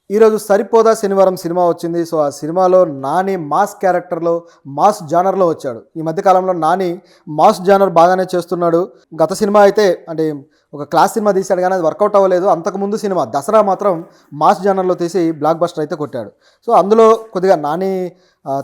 ఈరోజు 'సరిపోదా శనివారం' సినిమా వచ్చింది. సో, ఆ సినిమాలో నాని మాస్ క్యారెక్టర్‌లో, మాస్ జానర్‌లో వచ్చాడు. ఈ మధ్య కాలంలో నాని మాస్ జానర్ బాగానే చేస్తున్నాడు. గత సినిమా అయితే అంటే ఒక క్లాస్ సినిమా తీశాడు గానీ అది వర్కౌట్ అవ్వలేదు. అంతకుముందు సినిమా 'దసరా' మాత్రం మాస్ జానర్‌లో తీసి బ్లాక్ బస్టర్ అయితే కొట్టాడు. సో, అందులో కొద్దిగా నాని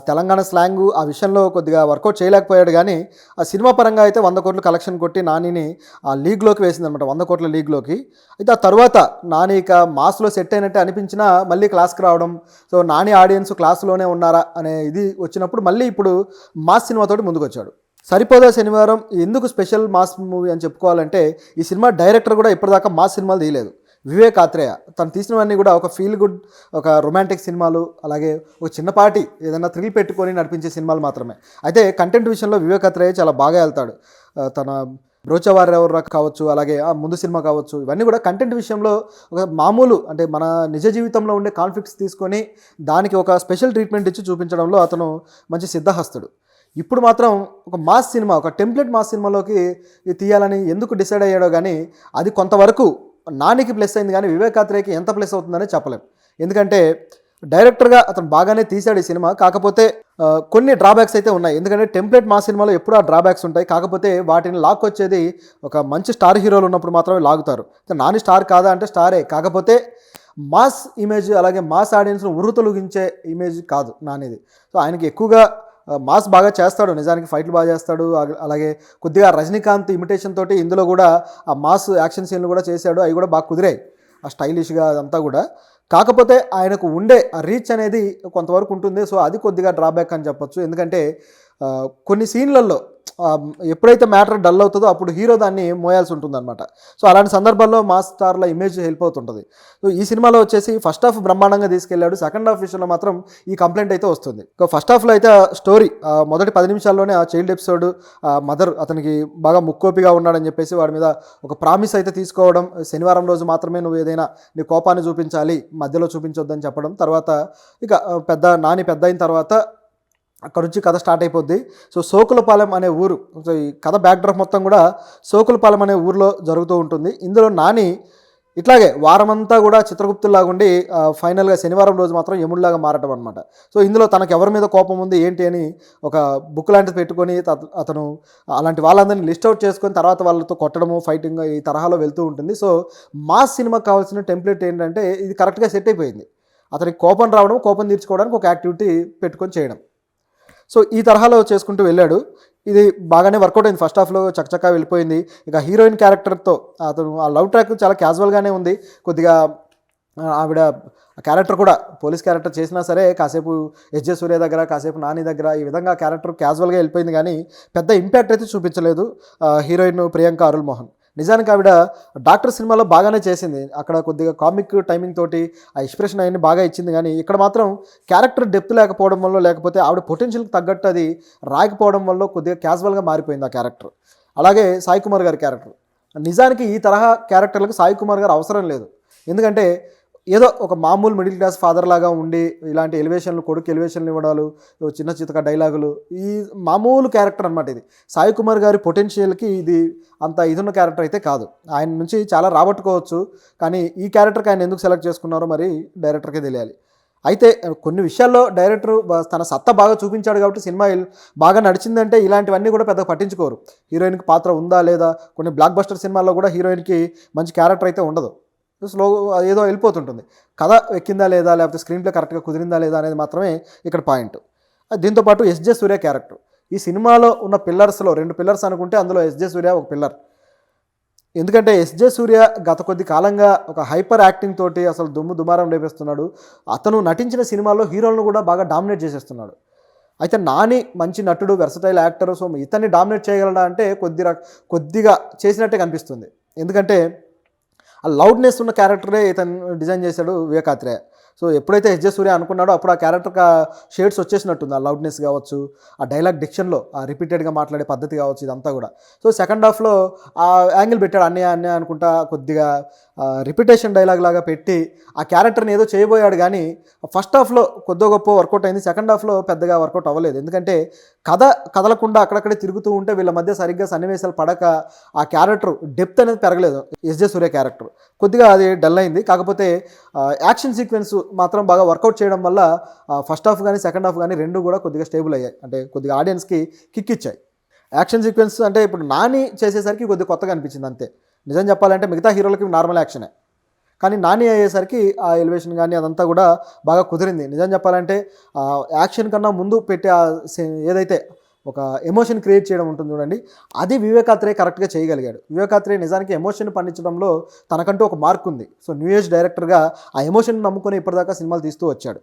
తెలంగాణ స్లాంగు ఆ విషయంలో కొద్దిగా వర్కౌట్ చేయలేకపోయాడు గానీ, ఆ సినిమా పరంగా అయితే 100 కోట్లు కలెక్షన్ కొట్టి నానిని ఆ లీగ్‌లోకి వేసిందనమాట. 100 కోట్ల లీగ్‌లోకి. అయితే ఆ తరువాత నాని ఇక మాస్‌లో సెట్ అయినట్టే అనిపించినా మళ్ళీ క్లాస్‌కి రావడం. సో, నాని ఆడియన్స్ క్లాస్‌లోనే ఉన్నారా అనే ఇది వచ్చినప్పుడు మళ్ళీ ఇప్పుడు మాస్ సినిమాతోటి ముందుకొచ్చాడు. 'సరిపోదా శనివారం' ఎందుకు స్పెషల్ మాస్ మూవీ అని చెప్పుకోవాలంటే, ఈ సినిమా డైరెక్టర్ కూడా ఇప్పటిదాకా మాస్ సినిమాలు తీయలేదు. వివేక్ ఆత్రేయ. తను తీసినవన్నీ కూడా ఒక ఫీల్ గుడ్, ఒక రొమాంటిక్ సినిమాలు, అలాగే ఒక చిన్నపాటి ఏదైనా థ్రిల్ పెట్టుకొని నడిపించే సినిమాలు మాత్రమే. అయితే కంటెంట్ విషయంలో వివేక్ ఆత్రేయ చాలా బాగా వెళ్తాడు. తన 'బ్రోచవారెవర్రా' కావచ్చు, అలాగే ఆ ముందు సినిమా కావచ్చు, ఇవన్నీ కూడా కంటెంట్ విషయంలో ఒక మామూలు అంటే మన నిజ జీవితంలో ఉండే కాన్ఫ్లిక్ట్స్ తీసుకొని దానికి ఒక స్పెషల్ ట్రీట్మెంట్ ఇచ్చి చూపించడంలో అతను మంచి సిద్ధహస్తుడు. ఇప్పుడు మాత్రం ఒక మాస్ సినిమా, ఒక టెంప్లెట్ మాస్ సినిమాలోకి తీయాలని ఎందుకు డిసైడ్ అయ్యాడో కానీ అది కొంతవరకు నానికి ప్లస్ అయింది కానీ వివేక్ ఆత్రేయకి ఎంత ప్లస్ అవుతుందని చెప్పలేం. ఎందుకంటే డైరెక్టర్గా అతను బాగానే తీశాడు ఈ సినిమా. కాకపోతే కొన్ని డ్రాబ్యాక్స్ అయితే ఉన్నాయి. ఎందుకంటే టెంప్లెట్ మాస్ సినిమాలో ఎప్పుడూ ఆ డ్రాబ్యాక్స్ ఉంటాయి. కాకపోతే వాటిని లాక్కొచ్చేది ఒక మంచి స్టార్ హీరోలు ఉన్నప్పుడు మాత్రమే లాగుతారు. నాని స్టార్ కాదా అంటే స్టారే. కాకపోతే మాస్ ఇమేజ్, అలాగే మాస్ ఆడియన్స్ను ఉర్రుతొలగించే ఇమేజ్ కాదు నానిది. సో, ఆయనకి ఎక్కువగా మాస్ బాగా చేస్తాడు. నిజానికి ఫైట్లు బాగా చేస్తాడు. అలాగే కొద్దిగా రజనీకాంత్ ఇమిటేషన్ తోటి ఇందులో కూడా ఆ మాస్ యాక్షన్ సీన్లు కూడా చేశాడు. అవి కూడా బాగా కుదిరాయి, ఆ స్టైలిష్గా అదంతా కూడా. కాకపోతే ఆయనకు ఉండే ఆ రీచ్ అనేది కొంతవరకు ఉంటుంది. సో, అది కొద్దిగా డ్రాబ్యాక్ అని చెప్పొచ్చు. ఎందుకంటే కొన్ని సీన్లలో ఎప్పుడైతే మ్యాటర్ డల్ అవుతుందో అప్పుడు హీరో దాన్ని మోయాల్సి ఉంటుందన్నమాట. సో, అలాంటి సందర్భాల్లో మాస్ స్టార్ల ఇమేజ్ హెల్ప్ అవుతుంటుంది. సో, ఈ సినిమాలో వచ్చేసి ఫస్ట్ హాఫ్ బ్రహ్మాండంగా తీసుకెళ్లాడు. సెకండ్ హాఫ్ విషయంలో మాత్రం ఈ కంప్లైంట్ అయితే వస్తుంది. ఫస్ట్ హాఫ్లో అయితే స్టోరీ మొదటి 10 నిమిషాల్లోనే ఆ చైల్డ్ ఎపిసోడ్, మదర్ అతనికి బాగా ముక్కోపిగా ఉన్నాడని చెప్పేసి వాడి మీద ఒక ప్రామిస్ అయితే తీసుకోవడం, శనివారం రోజు మాత్రమే నువ్వు ఏదైనా నీ కోపాన్ని చూపించాలి, మధ్యలో చూపించొద్దని చెప్పడం. తర్వాత ఇక నాని పెద్ద అయిన తర్వాత అక్కడ నుంచి కథ స్టార్ట్ అయిపోద్ది. సో, సోకులపాలెం అనే ఊరు, సో ఈ కథ బ్యాక్డ్రాప్ మొత్తం కూడా సోకులపాలెం అనే ఊరిలో జరుగుతూ ఉంటుంది. ఇందులో నాని ఇట్లాగే వారమంతా కూడా చిత్రగుప్తుల్లాగా ఉండి ఫైనల్గా శనివారం రోజు మాత్రం యముడిలాగా మారటం అనమాట. సో, ఇందులో తనకు ఎవరి మీద కోపం ఉంది ఏంటి అని ఒక బుక్ లాంటిది పెట్టుకొని అతను అలాంటి వాళ్ళందరినీ లిస్ట్ అవుట్ చేసుకొని తర్వాత వాళ్ళతో కొట్టడము, ఫైటింగ్ ఈ తరహాలో వెళ్తూ ఉంటుంది. సో, మాస్ సినిమాకి కావాల్సిన టెంప్లెట్ ఏంటంటే ఇది కరెక్ట్గా సెట్ అయిపోయింది. అతనికి కోపం రావడం, కోపం తీర్చుకోవడానికి ఒక యాక్టివిటీ పెట్టుకొని చేయడం. సో, ఈ తరహాలో చేసుకుంటూ వెళ్ళాడు. ఇది బాగానే వర్కౌట్ అయింది. ఫస్ట్ హాఫ్లో చకచకా వెళ్ళిపోయింది. ఇక హీరోయిన్ క్యారెక్టర్తో అతను ఆ లవ్ ట్రాక్ చాలా క్యాజువల్గానే ఉంది. కొద్దిగా ఆవిడ క్యారెక్టర్ కూడా పోలీస్ క్యారెక్టర్ చేసినా సరే కాసేపు ఎస్జే సూర్య దగ్గర, కాసేపు నాని దగ్గర ఈ విధంగా క్యారెక్టర్ క్యాజువల్గా వెళ్ళిపోయింది కానీ పెద్ద ఇంపాక్ట్ అయితే చూపించలేదు హీరోయిన్ ప్రియాంక అరుల్ మోహన్. నిజానికి ఆవిడ డాక్టర్ సినిమాలో బాగానే చేసింది. అక్కడ కొద్దిగా కామిక్ టైమింగ్ తోటి ఆ ఎక్స్ప్రెషన్ అవన్నీ బాగా ఇచ్చింది. కానీ ఇక్కడ మాత్రం క్యారెక్టర్ డెప్త్ లేకపోవడం వల్ల, లేకపోతే ఆవిడ పొటెన్షియల్కి తగ్గట్టు అది రాకపోవడం వల్ల కొద్దిగా క్యాజువల్గా మారిపోయింది ఆ క్యారెక్టర్. అలాగే సాయి కుమార్ గారి క్యారెక్టర్, నిజానికి ఈ తరహా క్యారెక్టర్లకు సాయి కుమార్ గారు అవసరం లేదు. ఎందుకంటే ఏదో ఒక మామూలు మిడిల్ క్లాస్ ఫాదర్ లాగా ఉండి ఇలాంటి ఎలివేషన్లు, కొడుకు ఎలివేషన్లు ఇవ్వడాలు, చిన్న చితక డైలాగులు, ఈ మామూలు క్యారెక్టర్ అనమాట ఇది. సాయి కుమార్ గారి పొటెన్షియల్కి ఇది అంత ఇదున్న క్యారెక్టర్ అయితే కాదు. ఆయన నుంచి చాలా రాబట్టుకోవచ్చు. కానీ ఈ క్యారెక్టర్కి ఆయన ఎందుకు సెలెక్ట్ చేసుకున్నారో మరి డైరెక్టర్కే తెలియాలి. అయితే కొన్ని విషయాల్లో డైరెక్టర్ తన సత్తా బాగా చూపించాడు కాబట్టి సినిమా బాగా నడిచిందంటే ఇలాంటివన్నీ కూడా పెద్దగా పట్టించుకోరు. హీరోయిన్కి పాత్ర ఉందా లేదా, కొన్ని బ్లాక్ బస్టర్ సినిమాల్లో కూడా హీరోయిన్కి మంచి క్యారెక్టర్ అయితే ఉండదు. స్లో ఏదో వెళ్ళిపోతుంటుంది. కథ ఎక్కిందా లేదా, లేకపోతే స్క్రీన్ ప్లే కరెక్ట్గా కుదిరిందా లేదా అనేది మాత్రమే ఇక్కడ పాయింట్. దీంతోపాటు ఎస్జే సూర్య క్యారెక్టర్, ఈ సినిమాలో ఉన్న పిల్లర్స్లో 2 పిల్లర్స్ అనుకుంటే అందులో ఎస్జే సూర్య ఒక పిల్లర్. ఎందుకంటే ఎస్జే సూర్య గత కొద్ది కాలంగా ఒక హైపర్ యాక్టింగ్ తోటి అసలు దుమ్ము దుమారం రేపేస్తున్నాడు. అతను నటించిన సినిమాల్లో హీరోలను కూడా బాగా డామినేట్ చేసేస్తున్నాడు. అయితే నాని మంచి నటుడు, వెర్సటైల్ యాక్టర్. సో, ఇతన్ని డామినేట్ చేయగలడా అంటే కొద్దిగా చేసినట్టే కనిపిస్తుంది. ఎందుకంటే ఆ లౌడ్నెస్ ఉన్న క్యారెక్టరే ఇతను డిజైన్ చేశాడు వివేక్ ఆత్రేయ. సో, ఎప్పుడైతే ఎస్జే సూర్య అనుకున్నాడో అప్పుడు ఆ క్యారెక్టర్కి షేడ్స్ వచ్చేసినట్టుంది. ఆ లౌడ్నెస్ కావచ్చు, ఆ డైలాగ్ డిక్షన్లో ఆ రిపీటెడ్గా మాట్లాడే పద్ధతి కావచ్చు, ఇదంతా కూడా. సో, సెకండ్ హాఫ్లో ఆ యాంగిల్ పెట్టాడు. అన్నయ్య అనుకుంటా కొద్దిగా రిపిటేషన్ డైలాగ్ లాగా పెట్టి ఆ క్యారెక్టర్ని ఏదో చేయబోయాడు. కానీ ఫస్ట్ హాఫ్లో కొద్దో గొప్ప వర్కౌట్ అయింది. సెకండ్ హాఫ్లో పెద్దగా వర్కౌట్ అవ్వలేదు. ఎందుకంటే కదలకుండా అక్కడక్కడే తిరుగుతూ ఉంటే వీళ్ళ మధ్య సరిగ్గా సన్నివేశాలు పడక ఆ క్యారెక్టర్ డెప్త్ అనేది పెరగలేదు. ఎస్జే సూర్య క్యారెక్టర్ కొద్దిగా అది డల్ అయింది. కాకపోతే యాక్షన్ సీక్వెన్స్ మాత్రం బాగా వర్కౌట్ చేయడం వల్ల ఫస్ట్ హాఫ్ కానీ సెకండ్ హాఫ్ కానీ రెండు కూడా కొద్దిగా స్టేబుల్ అయ్యాయి, అంటే కొద్దిగా ఆడియన్స్కి కిక్ ఇచ్చాయి. యాక్షన్ సీక్వెన్స్ అంటే ఇప్పుడు నాని చేసేసరికి కొద్దిగా కొత్తగా అనిపించింది అంతే. నిజం చెప్పాలంటే మిగతా హీరోలకి నార్మల్ యాక్షనే, కానీ నాని అయ్యేసరికి ఆ ఎలివేషన్ కానీ అదంతా కూడా బాగా కుదిరింది. నిజం చెప్పాలంటే యాక్షన్ కన్నా ముందు పెట్టే ఏదైతే ఒక ఎమోషన్ క్రియేట్ చేయడం ఉంటుంది చూడండి, అది వివేకాత్రే కరెక్ట్గా చేయగలిగాడు. వివేకాత్రే నిజానికి ఎమోషన్ పండించడంలో తనకంటూ ఒక మార్క్ ఉంది. సో న్యూ ఏజ్ డైరెక్టర్గా ఆ ఎమోషన్ నమ్ముకొని ఇప్పటిదాకా సినిమాలు తీస్తూ వచ్చాడు.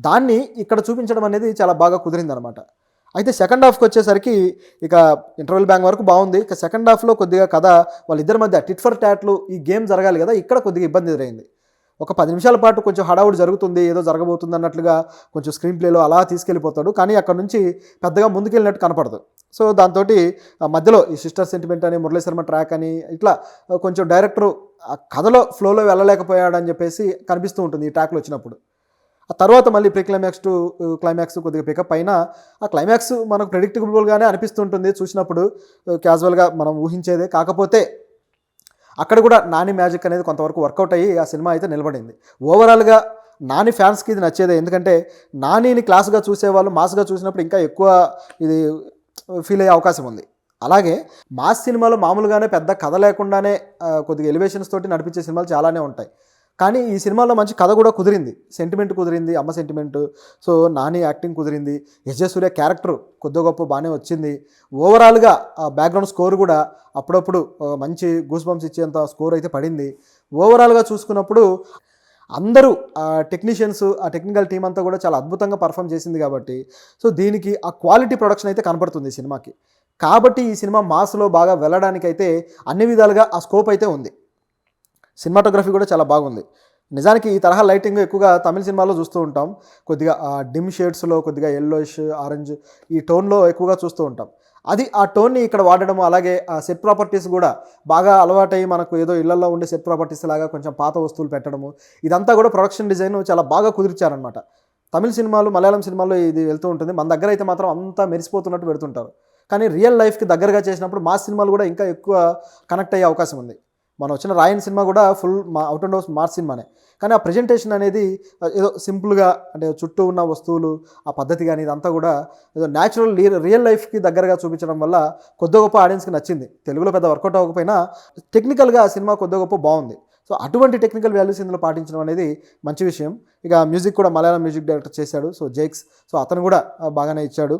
దాన్ని ఇక్కడ చూపించడం అనేది చాలా బాగా కుదిరిందనమాట. అయితే సెకండ్ హాఫ్కి వచ్చేసరికి ఇక ఇంటర్వెల్ బ్యాంక్ వరకు బాగుంది. ఇక సెకండ్ హాఫ్లో కొద్దిగా కథ వాళ్ళిద్దరి మధ్య టిట్ ఫర్ టాట్లు ఈ గేమ్ జరగాలి కదా, ఇక్కడ కొద్దిగా ఇబ్బంది ఎదురైంది. ఒక 10 నిమిషాల పాటు కొంచెం హడావుడి జరుగుతుంది, ఏదో జరగబోతుంది అన్నట్లుగా కొంచెం స్క్రీన్ ప్లేలో అలా తీసుకెళ్ళిపోతాడు, కానీ అక్కడ నుంచి పెద్దగా ముందుకెళ్ళినట్టు కనపడదు. సో దాంతో మధ్యలో ఈ సిస్టర్ సెంటిమెంట్ అని, మురళీ శర్మ ట్రాక్ అని, ఇట్లా కొంచెం డైరెక్టరు ఆ కథలో ఫ్లోలో వెళ్ళలేకపోయాడని చెప్పేసి కనిపిస్తూ ఉంటుంది ఈ ట్రాక్లు వచ్చినప్పుడు. ఆ తర్వాత మళ్ళీ ప్రీ క్లైమాక్స్ టు క్లైమాక్స్ కొద్దిగా పికప్ అయినా ఆ క్లైమాక్స్ మనకు ప్రెడిక్టబుల్గానే అనిపిస్తుంటుంది చూసినప్పుడు, క్యాజువల్గా మనం ఊహించేదే. కాకపోతే అక్కడ కూడా నాని మ్యాజిక్ అనేది కొంతవరకు వర్కౌట్ అయ్యి ఆ సినిమా అయితే నిలబడింది. ఓవరాల్గా నాని ఫ్యాన్స్కి ఇది నచ్చేదే, ఎందుకంటే నానిని క్లాస్గా చూసేవాళ్ళు మాస్గా చూసినప్పుడు ఇంకా ఎక్కువ ఇది ఫీల్ అయ్యే అవకాశం ఉంది. అలాగే మాస్ సినిమాలో మామూలుగానే పెద్ద కథ లేకుండానే కొద్దిగా ఎలివేషన్స్ తోటి నడిపించే సినిమాలు చాలానే ఉంటాయి, కానీ ఈ సినిమాలో మంచి కథ కూడా కుదిరింది, సెంటిమెంట్ కుదిరింది, అమ్మ సెంటిమెంట్. సో నాని యాక్టింగ్ కుదిరింది, ఎస్జే సూర్య క్యారెక్టర్ కొద్ది గొప్ప బాగానే వచ్చింది. ఓవరాల్గా ఆ బ్యాక్గ్రౌండ్ స్కోర్ కూడా అప్పుడప్పుడు మంచి గూస్ బంప్స్ ఇచ్చేంత స్కోర్ అయితే పడింది. ఓవరాల్గా చూసుకున్నప్పుడు అందరూ టెక్నీషియన్స్, ఆ టెక్నికల్ టీం అంతా కూడా చాలా అద్భుతంగా పర్ఫామ్ చేసింది కాబట్టి, సో దీనికి ఆ క్వాలిటీ ప్రొడక్షన్ అయితే కనపడుతుంది ఈ సినిమాకి. కాబట్టి ఈ సినిమా మాస్లో బాగా వెళ్ళడానికైతే అన్ని విధాలుగా ఆ స్కోప్ అయితే ఉంది. సినిమాటోగ్రఫీ కూడా చాలా బాగుంది. నిజానికి ఈ తరహా లైటింగ్ ఎక్కువగా తమిళ సినిమాలో చూస్తూ ఉంటాం, కొద్దిగా డిమ్ షేడ్స్లో కొద్దిగా ఎల్లోయిష్ ఆరెంజ్ ఈ టోన్లో ఎక్కువగా చూస్తూ ఉంటాం. అది ఆ టోన్ని ఇక్కడ వాడడం, అలాగే ఆ సెట్ ప్రాపర్టీస్ కూడా బాగా అలవాటై మనకు ఏదో ఇళ్లలో ఉండే సెట్ ప్రాపర్టీస్ లాగా కొంచెం పాత వస్తువులు పెట్టడము, ఇదంతా కూడా ప్రొడక్షన్ డిజైన్ చాలా బాగా కుదిర్చారనమాట. తమిళ సినిమాలు మలయాళం సినిమాల్లో ఇది వెళ్తూ ఉంటుంది, మన దగ్గర అయితే మాత్రం అంతా మెరిసిపోతున్నట్టు పెడుతుంటారు. కానీ రియల్ లైఫ్కి దగ్గరగా చేసినప్పుడు మాస్ సినిమాలు కూడా ఇంకా ఎక్కువ కనెక్ట్ అయ్యే అవకాశం ఉంది. మనం వచ్చిన రాయన్ సినిమా కూడా full out and out mass సినిమానే, కానీ ఆ ప్రజెంటేషన్ అనేది ఏదో సింపుల్గా, అంటే చుట్టూ ఉన్న వస్తువులు ఆ పద్ధతి కానీ ఇదంతా కూడా ఏదో న్యాచురల్ రియల్ లైఫ్కి దగ్గరగా చూపించడం వల్ల కొద్ది గొప్ప ఆడియన్స్కి నచ్చింది. తెలుగులో పెద్ద వర్కౌట్ అవ్వకపోయినా టెక్నికల్గా ఆ సినిమా కొద్ది గొప్ప బాగుంది. సో అటువంటి టెక్నికల్ వాల్యూస్ ఇందులో పాటించడం అనేది మంచి విషయం. ఇక మ్యూజిక్ కూడా మలయాళం మ్యూజిక్ డైరెక్టర్ చేశాడు, సో జేక్స్, సో అతను కూడా బాగానే ఇచ్చాడు.